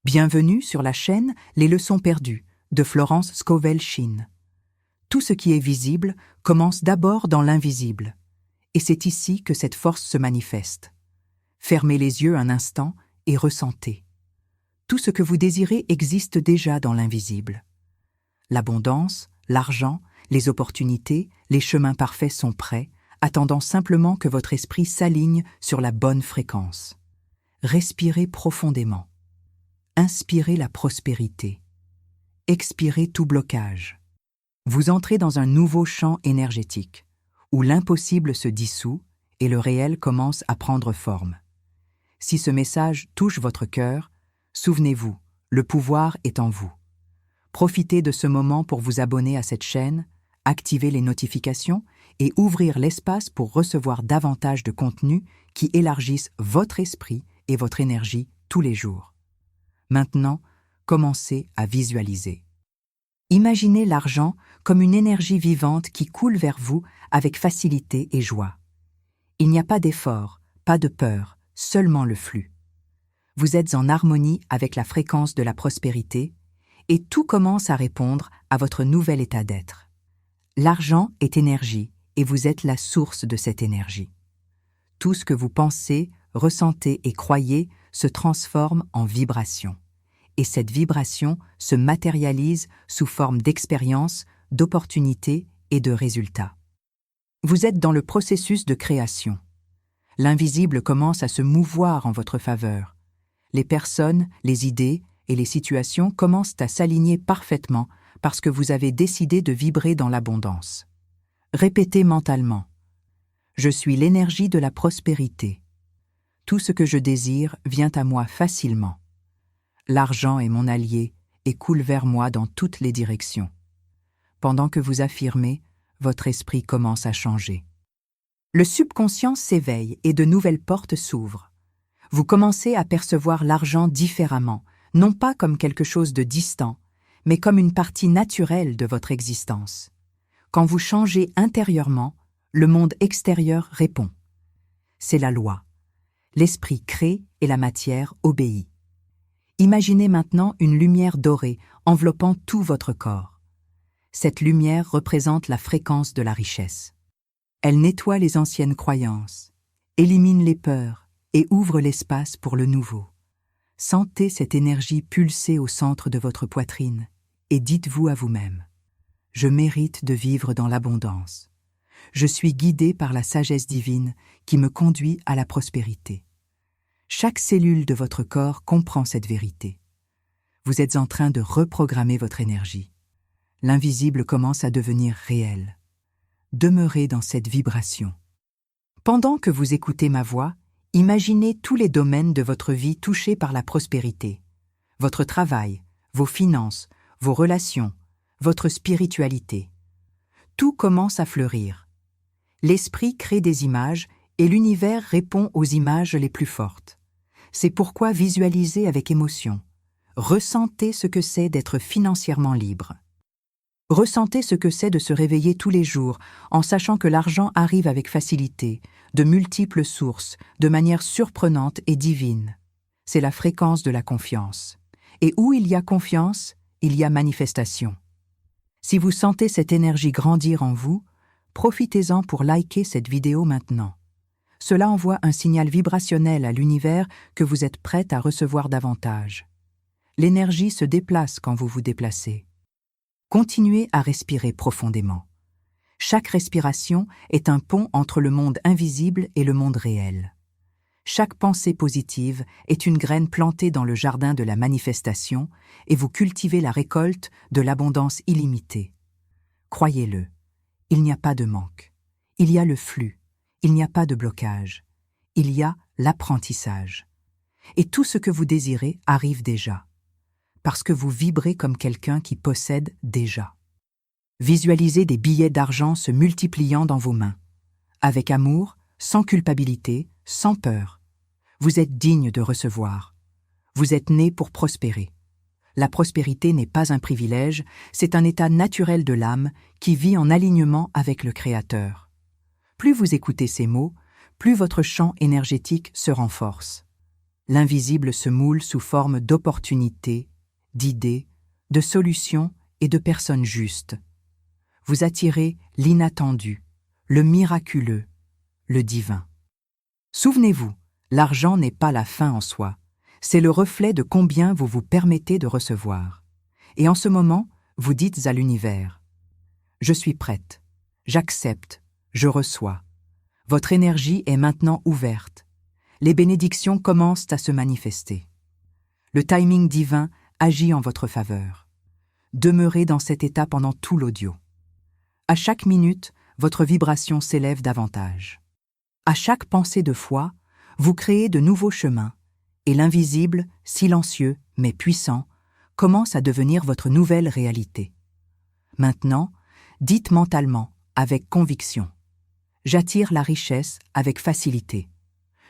Bienvenue sur la chaîne Les leçons perdues de Florence Scovel-Shinn. Tout ce qui est visible commence d'abord dans l'invisible, et c'est ici que cette force se manifeste. Fermez les yeux un instant et ressentez. Tout ce que vous désirez existe déjà dans l'invisible. L'abondance, l'argent, les opportunités, les chemins parfaits sont prêts, attendant simplement que votre esprit s'aligne sur la bonne fréquence. Respirez profondément. Inspirez la prospérité. Expirez tout blocage. Vous entrez dans un nouveau champ énergétique, où l'impossible se dissout et le réel commence à prendre forme. Si ce message touche votre cœur, souvenez-vous, le pouvoir est en vous. Profitez de ce moment pour vous abonner à cette chaîne, activer les notifications et ouvrir l'espace pour recevoir davantage de contenus qui élargissent votre esprit et votre énergie tous les jours. Maintenant, commencez à visualiser. Imaginez l'argent comme une énergie vivante qui coule vers vous avec facilité et joie. Il n'y a pas d'effort, pas de peur, seulement le flux. Vous êtes en harmonie avec la fréquence de la prospérité et tout commence à répondre à votre nouvel état d'être. L'argent est énergie et vous êtes la source de cette énergie. Tout ce que vous pensez, ressentez et croyez se transforme en vibration. Et cette vibration se matérialise sous forme d'expériences, d'opportunités et de résultats. Vous êtes dans le processus de création. L'invisible commence à se mouvoir en votre faveur. Les personnes, les idées et les situations commencent à s'aligner parfaitement parce que vous avez décidé de vibrer dans l'abondance. Répétez mentalement. Je suis l'énergie de la prospérité. Tout ce que je désire vient à moi facilement. L'argent est mon allié et coule vers moi dans toutes les directions. Pendant que vous affirmez, votre esprit commence à changer. Le subconscient s'éveille et de nouvelles portes s'ouvrent. Vous commencez à percevoir l'argent différemment, non pas comme quelque chose de distant, mais comme une partie naturelle de votre existence. Quand vous changez intérieurement, le monde extérieur répond. C'est la loi. L'esprit crée et la matière obéit. Imaginez maintenant une lumière dorée enveloppant tout votre corps. Cette lumière représente la fréquence de la richesse. Elle nettoie les anciennes croyances, élimine les peurs et ouvre l'espace pour le nouveau. Sentez cette énergie pulser au centre de votre poitrine et dites-vous à vous-même « Je mérite de vivre dans l'abondance. Je suis guidé par la sagesse divine qui me conduit à la prospérité. » Chaque cellule de votre corps comprend cette vérité. Vous êtes en train de reprogrammer votre énergie. L'invisible commence à devenir réel. Demeurez dans cette vibration. Pendant que vous écoutez ma voix, imaginez tous les domaines de votre vie touchés par la prospérité. Votre travail, vos finances, vos relations, votre spiritualité. Tout commence à fleurir. L'esprit crée des images et l'univers répond aux images les plus fortes. C'est pourquoi visualisez avec émotion. Ressentez ce que c'est d'être financièrement libre. Ressentez ce que c'est de se réveiller tous les jours en sachant que l'argent arrive avec facilité, de multiples sources, de manière surprenante et divine. C'est la fréquence de la confiance. Et où il y a confiance, il y a manifestation. Si vous sentez cette énergie grandir en vous, profitez-en pour liker cette vidéo maintenant. Cela envoie un signal vibrationnel à l'univers que vous êtes prête à recevoir davantage. L'énergie se déplace quand vous vous déplacez. Continuez à respirer profondément. Chaque respiration est un pont entre le monde invisible et le monde réel. Chaque pensée positive est une graine plantée dans le jardin de la manifestation et vous cultivez la récolte de l'abondance illimitée. Croyez-le, il n'y a pas de manque. Il y a le flux. Il n'y a pas de blocage. Il y a l'apprentissage. Et tout ce que vous désirez arrive déjà. Parce que vous vibrez comme quelqu'un qui possède déjà. Visualisez des billets d'argent se multipliant dans vos mains. Avec amour, sans culpabilité, sans peur. Vous êtes digne de recevoir. Vous êtes né pour prospérer. La prospérité n'est pas un privilège, c'est un état naturel de l'âme qui vit en alignement avec le Créateur. Plus vous écoutez ces mots, plus votre champ énergétique se renforce. L'invisible se moule sous forme d'opportunités, d'idées, de solutions et de personnes justes. Vous attirez l'inattendu, le miraculeux, le divin. Souvenez-vous, l'argent n'est pas la fin en soi, c'est le reflet de combien vous vous permettez de recevoir. Et en ce moment, vous dites à l'univers « Je suis prête, j'accepte, je reçois. Votre énergie est maintenant ouverte. Les bénédictions commencent à se manifester. Le timing divin agit en votre faveur. Demeurez dans cet état pendant tout l'audio. À chaque minute, votre vibration s'élève davantage. À chaque pensée de foi, vous créez de nouveaux chemins, et l'invisible, silencieux mais puissant, commence à devenir votre nouvelle réalité. Maintenant, dites mentalement, avec conviction. J'attire la richesse avec facilité.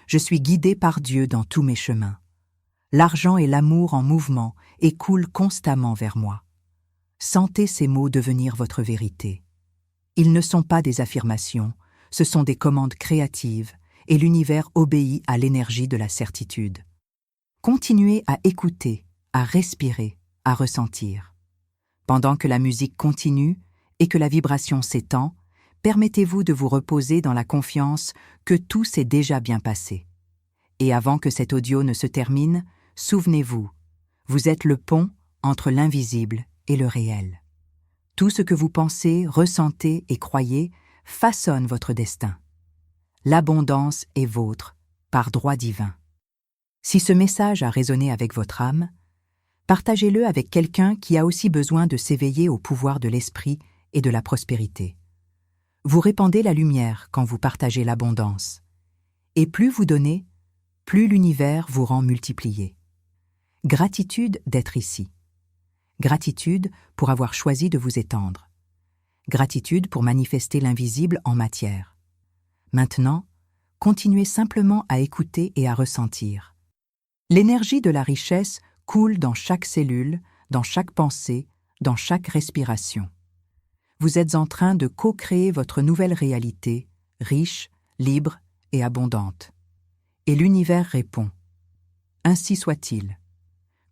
Je suis guidé par Dieu dans tous mes chemins. L'argent et l'amour en mouvement et coulent constamment vers moi. Sentez ces mots devenir votre vérité. Ils ne sont pas des affirmations, ce sont des commandes créatives, et l'univers obéit à l'énergie de la certitude. Continuez à écouter, à respirer, à ressentir. Pendant que la musique continue et que la vibration s'étend, permettez-vous de vous reposer dans la confiance que tout s'est déjà bien passé. Et avant que cet audio ne se termine, souvenez-vous, vous êtes le pont entre l'invisible et le réel. Tout ce que vous pensez, ressentez et croyez façonne votre destin. L'abondance est vôtre, par droit divin. Si ce message a résonné avec votre âme, partagez-le avec quelqu'un qui a aussi besoin de s'éveiller au pouvoir de l'esprit et de la prospérité. Vous répandez la lumière quand vous partagez l'abondance. Et plus vous donnez, plus l'univers vous rend multiplié. Gratitude d'être ici. Gratitude pour avoir choisi de vous étendre. Gratitude pour manifester l'invisible en matière. Maintenant, continuez simplement à écouter et à ressentir. L'énergie de la richesse coule dans chaque cellule, dans chaque pensée, dans chaque respiration. Vous êtes en train de co-créer votre nouvelle réalité, riche, libre et abondante. Et l'univers répond. Ainsi soit-il.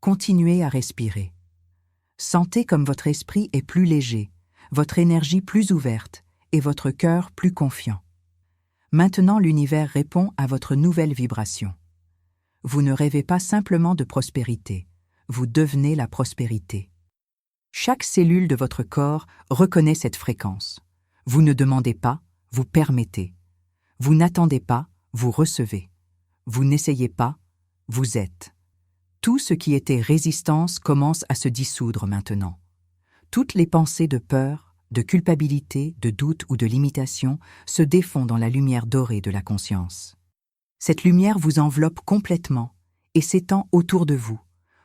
Continuez à respirer. Sentez comme votre esprit est plus léger, votre énergie plus ouverte et votre cœur plus confiant. Maintenant, l'univers répond à votre nouvelle vibration. Vous ne rêvez pas simplement de prospérité, vous devenez la prospérité. Chaque cellule de votre corps reconnaît cette fréquence. Vous ne demandez pas, vous permettez. Vous n'attendez pas, vous recevez. Vous n'essayez pas, vous êtes. Tout ce qui était résistance commence à se dissoudre maintenant. Toutes les pensées de peur, de culpabilité, de doute ou de limitation se défont dans la lumière dorée de la conscience. Cette lumière vous enveloppe complètement et s'étend autour de vous,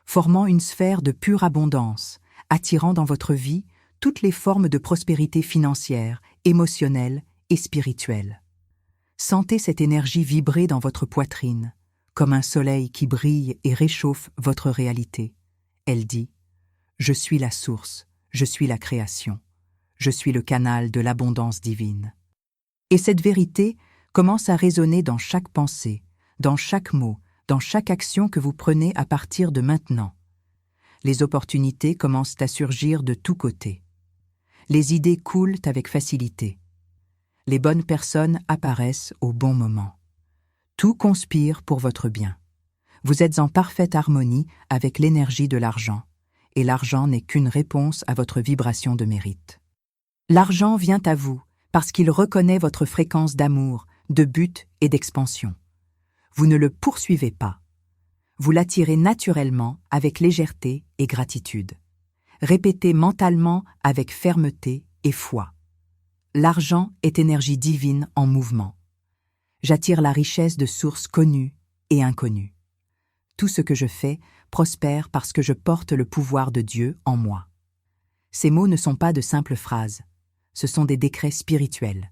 formant une sphère de pure abondance, attirant dans votre vie toutes les formes de prospérité financière, émotionnelle et spirituelle. Sentez cette énergie vibrer dans votre poitrine, comme un soleil qui brille et réchauffe votre réalité. Elle dit « Je suis la source, je suis la création, je suis le canal de l'abondance divine. » Et cette vérité commence à résonner dans chaque pensée, dans chaque mot, dans chaque action que vous prenez à partir de maintenant. Les opportunités commencent à surgir de tous côtés. Les idées coulent avec facilité. Les bonnes personnes apparaissent au bon moment. Tout conspire pour votre bien. Vous êtes en parfaite harmonie avec l'énergie de l'argent, et l'argent n'est qu'une réponse à votre vibration de mérite. L'argent vient à vous parce qu'il reconnaît votre fréquence d'amour, de but et d'expansion. Vous ne le poursuivez pas. Vous l'attirez naturellement avec légèreté et gratitude. Répétez mentalement avec fermeté et foi. L'argent est énergie divine en mouvement. J'attire la richesse de sources connues et inconnues. Tout ce que je fais prospère parce que je porte le pouvoir de Dieu en moi. Ces mots ne sont pas de simples phrases, ce sont des décrets spirituels.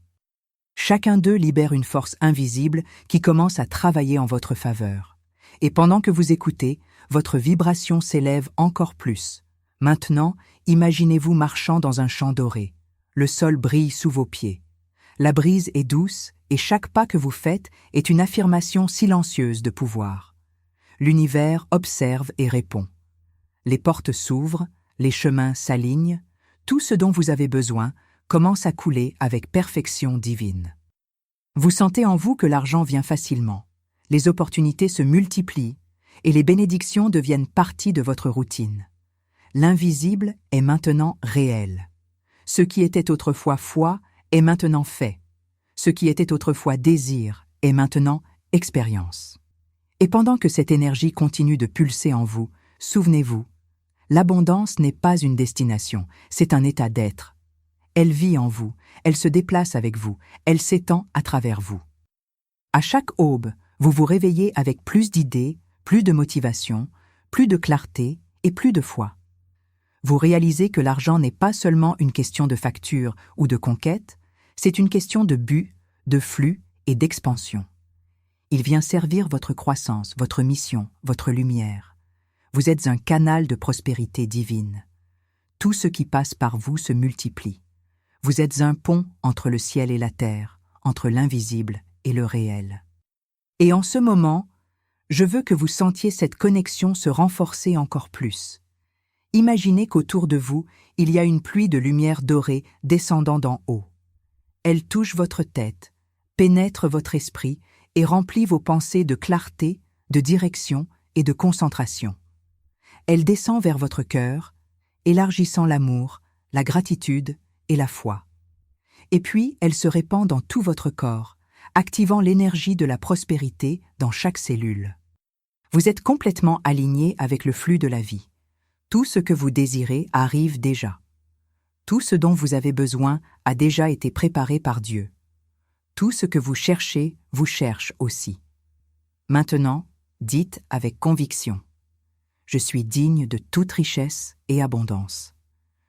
Chacun d'eux libère une force invisible qui commence à travailler en votre faveur. Et pendant que vous écoutez, votre vibration s'élève encore plus. Maintenant, imaginez-vous marchant dans un champ doré. Le sol brille sous vos pieds. La brise est douce et chaque pas que vous faites est une affirmation silencieuse de pouvoir. l'univers observe et répond. Les portes s'ouvrent, les chemins s'alignent, tout ce dont vous avez besoin commence à couler avec perfection divine. Vous sentez en vous que l'argent vient facilement, les opportunités se multiplient et les bénédictions deviennent partie de votre routine. L'invisible est maintenant réel. Ce qui était autrefois foi est maintenant fait. Ce qui était autrefois désir est maintenant expérience. Et pendant que cette énergie continue de pulser en vous, souvenez-vous, l'abondance n'est pas une destination, c'est un état d'être. Elle vit en vous, elle se déplace avec vous, elle s'étend à travers vous. À chaque aube, vous vous réveillez avec plus d'idées, plus de motivation, plus de clarté et plus de foi. Vous réalisez que l'argent n'est pas seulement une question de facture ou de conquête, c'est une question de but, de flux et d'expansion. Il vient servir votre croissance, votre mission, votre lumière. Vous êtes un canal de prospérité divine. Tout ce qui passe par vous se multiplie. Vous êtes un pont entre le ciel et la terre, entre l'invisible et le réel. Et en ce moment, je veux que vous sentiez cette connexion se renforcer encore plus. Imaginez qu'autour de vous, il y a une pluie de lumière dorée descendant d'en haut. Elle touche votre tête, pénètre votre esprit et remplit vos pensées de clarté, de direction et de concentration. Elle descend vers votre cœur, élargissant l'amour, la gratitude et la foi. Et puis, elle se répand dans tout votre corps, activant l'énergie de la prospérité dans chaque cellule. Vous êtes complètement aligné avec le flux de la vie. Tout ce que vous désirez arrive déjà. Tout ce dont vous avez besoin a déjà été préparé par Dieu. Tout ce que vous cherchez vous cherche aussi. Maintenant, dites avec conviction. Je suis digne de toute richesse et abondance.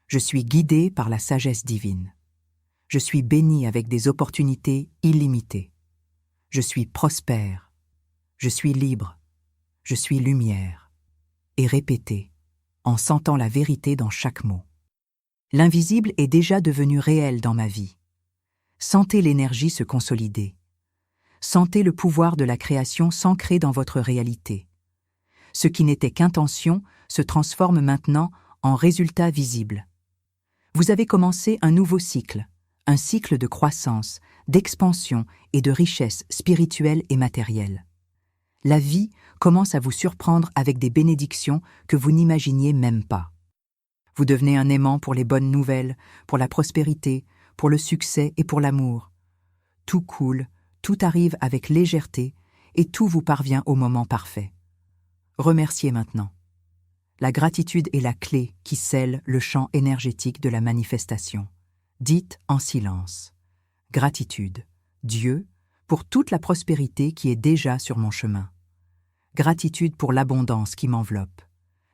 Je suis guidé par la sagesse divine. Je suis béni avec des opportunités illimitées. Je suis prospère. Je suis libre. Je suis lumière. Et répétez, en sentant la vérité dans chaque mot. L'invisible est déjà devenu réel dans ma vie. Sentez l'énergie se consolider. Sentez le pouvoir de la création s'ancrer dans votre réalité. Ce qui n'était qu'intention se transforme maintenant en résultat visible. Vous avez commencé un nouveau cycle, un cycle de croissance, d'expansion et de richesse spirituelle et matérielle. La vie commence à vous surprendre avec des bénédictions que vous n'imaginiez même pas. Vous devenez un aimant pour les bonnes nouvelles, pour la prospérité, pour le succès et pour l'amour. Tout coule, tout arrive avec légèreté et tout vous parvient au moment parfait. Remerciez maintenant. La gratitude est la clé qui scelle le champ énergétique de la manifestation. Dites en silence. Gratitude, Dieu, pour toute la prospérité qui est déjà sur mon chemin. Gratitude pour l'abondance qui m'enveloppe.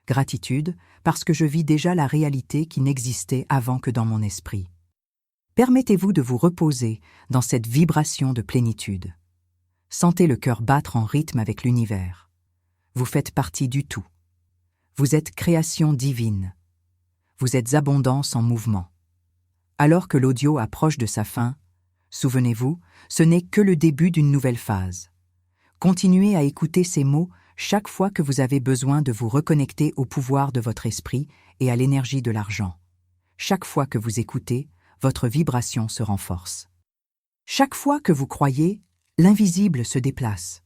Gratitude parce que je vis déjà la réalité qui n'existait avant que dans mon esprit. Permettez-vous de vous reposer dans cette vibration de plénitude. Sentez le cœur battre en rythme avec l'univers. Vous faites partie du tout. Vous êtes création divine. Vous êtes abondance en mouvement. Alors que l'audio approche de sa fin, souvenez-vous, ce n'est que le début d'une nouvelle phase. Continuez à écouter ces mots chaque fois que vous avez besoin de vous reconnecter au pouvoir de votre esprit et à l'énergie de l'argent. Chaque fois que vous écoutez, votre vibration se renforce. Chaque fois que vous croyez, l'invisible se déplace.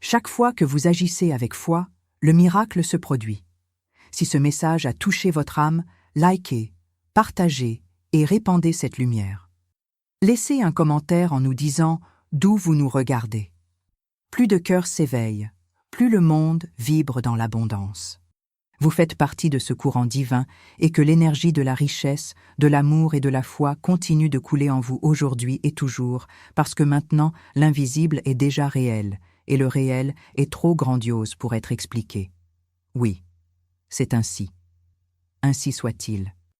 Chaque fois que vous agissez avec foi, le miracle se produit. Si ce message a touché votre âme, likez, partagez et répandez cette lumière. Laissez un commentaire en nous disant d'où vous nous regardez. Plus de cœurs s'éveillent, plus le monde vibre dans l'abondance. Vous faites partie de ce courant divin et que l'énergie de la richesse, de l'amour et de la foi continue de couler en vous aujourd'hui et toujours, parce que maintenant l'invisible est déjà réel et le réel est trop grandiose pour être expliqué. Oui, c'est ainsi. Ainsi soit-il.